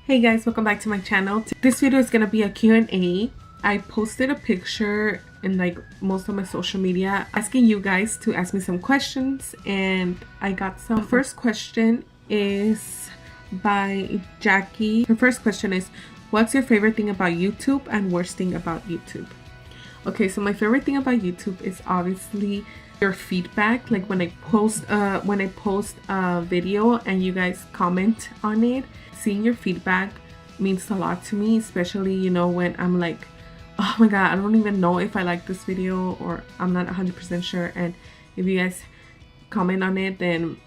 Hey guys, welcome back to my channel. This video is gonna be a Q&A. I posted a picture in most of my social media asking you guys to ask me some questions, and I got some. The first question is by Jackie. Her first question is, what's your favorite thing about YouTube and worst thing about YouTube? Okay, so my favorite thing about YouTube is obviously your feedback. Like when I post a video and you guys comment on it, seeing your feedback means a lot to me, especially, you know, when I'm like, oh my god, I don't even know if I like this video, or I'm not 100% sure, and if you guys comment on it, then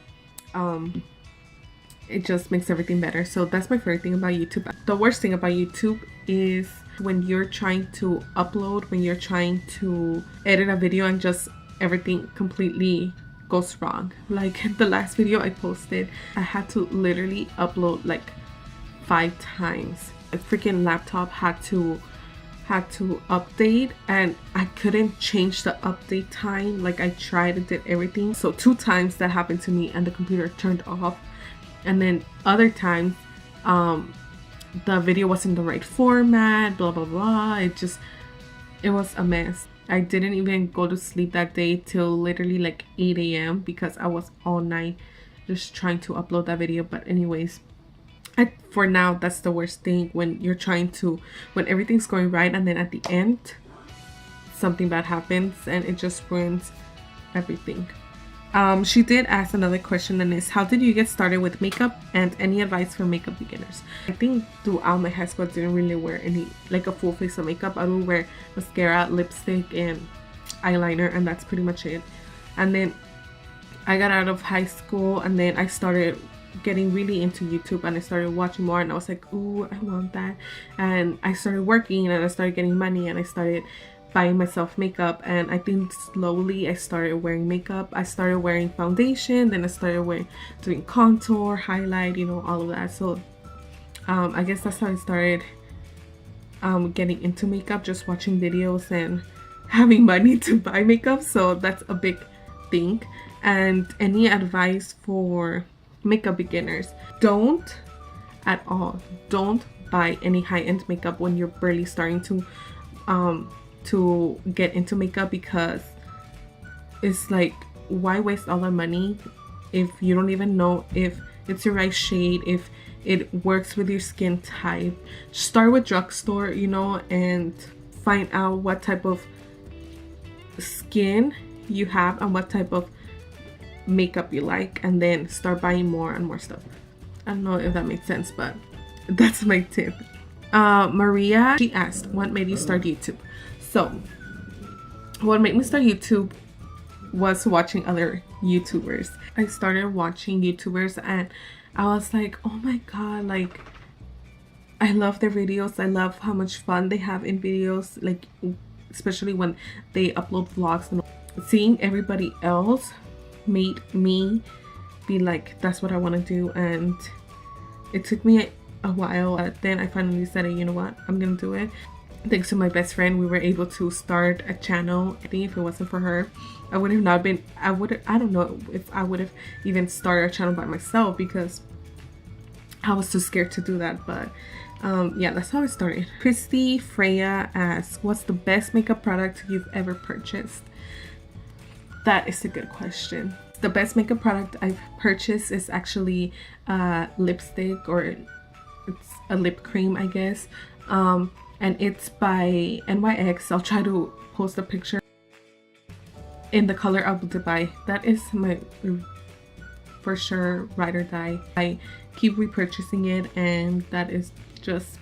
it just makes everything better. So that's my favorite thing about YouTube. The worst thing about YouTube is when you're trying to upload, when you're trying to edit a video and just everything completely goes wrong. Like the last video I posted, I had to literally upload like 5 times. A freaking laptop had to update, and I couldn't change the update time. Like I tried and did everything. So 2 times that happened to me and the computer turned off. And then other times the video wasn't the right format, blah blah blah. It was a mess. I didn't even go to sleep that day till literally like 8 a.m. because I was all night just trying to upload that video. But anyways, for now, that's the worst thing, when you're trying to, when everything's going right and then at the end something bad happens and it just ruins everything. She did ask another question, and is, how did you get started with makeup and any advice for makeup beginners? I think throughout my high school I didn't really wear any, like a full face of makeup. I would wear mascara, lipstick, and eyeliner, and that's pretty much it. And then I got out of high school, and then I started getting really into YouTube, and I started watching more, and I was like, ooh, I want that. And I started working, and I started getting money, and I started buying myself makeup. And I think slowly I started wearing makeup. I started wearing foundation, then I started doing contour, highlight, you know, all of that. So I guess that's how I started getting into makeup, just watching videos and having money to buy makeup. So that's a big thing. And any advice for makeup beginners: don't buy any high-end makeup when you're barely starting to get into makeup, because it's like, why waste all that money if you don't even know if it's your right shade, if it works with your skin type. Start with drugstore, you know, and find out what type of skin you have and what type of makeup you like, and then start buying more and more stuff. I don't know if that makes sense, but that's my tip. Maria, she asked, what made you start YouTube? So what made me start YouTube was watching other YouTubers. I started watching YouTubers and I was like, oh my god, like I love their videos. I love how much fun they have in videos, like especially when they upload vlogs. And seeing everybody else made me be like, that's what I want to do. And it took me a while, but then I finally said, you know what, I'm gonna do it. Thanks to my best friend, we were able to start a channel. I think if it wasn't for her, I would have not been, I don't know if I would have even started a channel by myself, because I was too scared to do that. But yeah, that's how I started. Christy Freya asks, what's the best makeup product you've ever purchased? That is a good question. The best makeup product I've purchased is actually lipstick, or it's a lip cream, I guess. And it's by NYX. I'll try to post a picture in the color of Dubai. That is my for sure ride or die. I keep repurchasing it, and that is just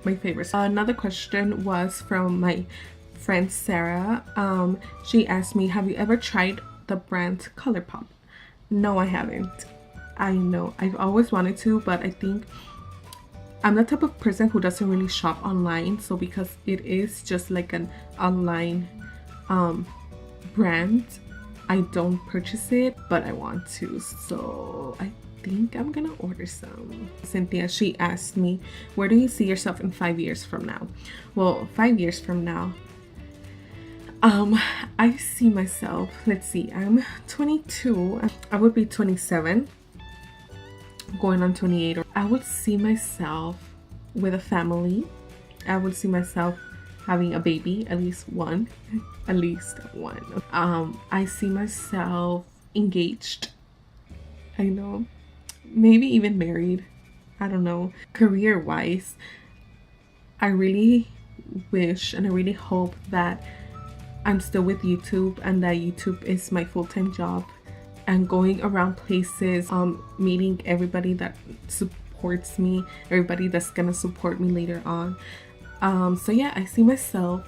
my favorite. Another question was from my friend Sarah. She asked me, have you ever tried the brand ColourPop? No, I haven't. I know I've always wanted to, but I think I'm the type of person who doesn't really shop online. So because it is just like an online brand, I don't purchase it, but I want to. So I think I'm gonna order some. Cynthia, she asked me, where do you see yourself in 5 years from now? Well, 5 years from now, I see myself, let's see, I'm 22, I would be 27, going on 28. I would see myself with a family. I would see myself having a baby, at least one. At least one. I see myself engaged. I know. Maybe even married. I don't know. Career-wise, I really wish and I really hope that I'm still with YouTube and that YouTube is my full-time job, and going around places, meeting everybody that supports me, everybody that's gonna support me later on. So yeah, I see myself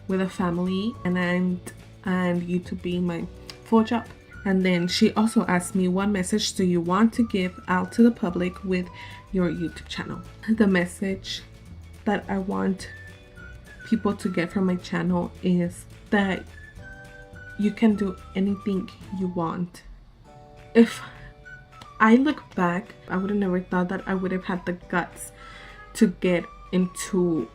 with a family and YouTube being my full job. And then she also asked me, what message do you want to give out to the public with your YouTube channel? The message that I want people to get from my channel is that you can do anything you want. If I look back, I would have never thought that I would have had the guts to get into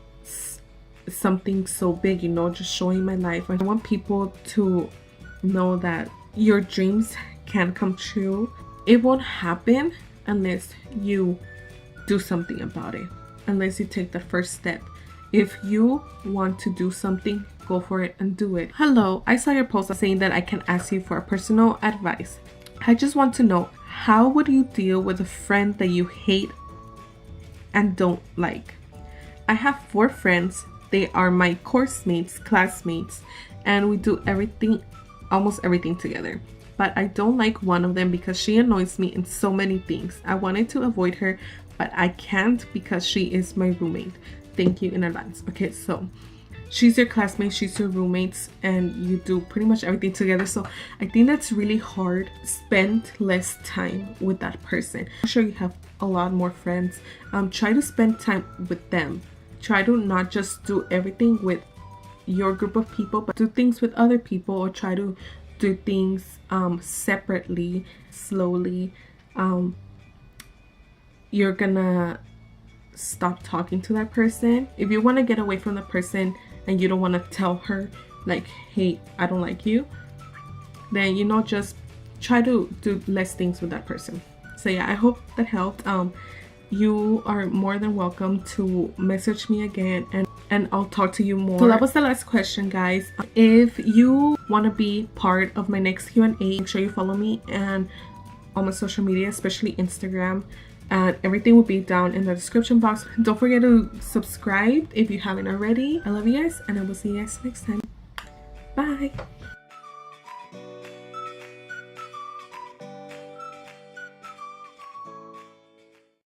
something so big, you know, just showing my life. I want people to know that your dreams can come true. It won't happen unless you do something about it, unless you take the first step. If you want to do something, go for it and do it. Hello, I saw your post saying that I can ask you for a personal advice. I just want to know, how would you deal with a friend that you hate and don't like? I have 4 friends. They are my course mates, classmates, and we do everything, almost everything together. But I don't like one of them because she annoys me in so many things. I wanted to avoid her, but I can't because she is my roommate. Thank you in advance. Okay, so she's your classmate, she's your roommates, and you do pretty much everything together. So I think that's really hard. Spend less time with that person. I'm sure you have a lot more friends. Try to spend time with them. Try to not just do everything with your group of people, but do things with other people, or try to do things separately, slowly. You're gonna stop talking to that person. If you want to get away from the person and you don't want to tell her like, hey, I don't like you, then, you know, just try to do less things with that person. So yeah, I hope that helped. You are more than welcome to message me again, and I'll talk to you more. So that was the last question, guys. If you want to be part of my next Q&A, make sure you follow me and on my social media, especially Instagram, and everything will be down in the description box. Don't forget to subscribe if you haven't already. I love you guys, and I will see you guys next time. Bye.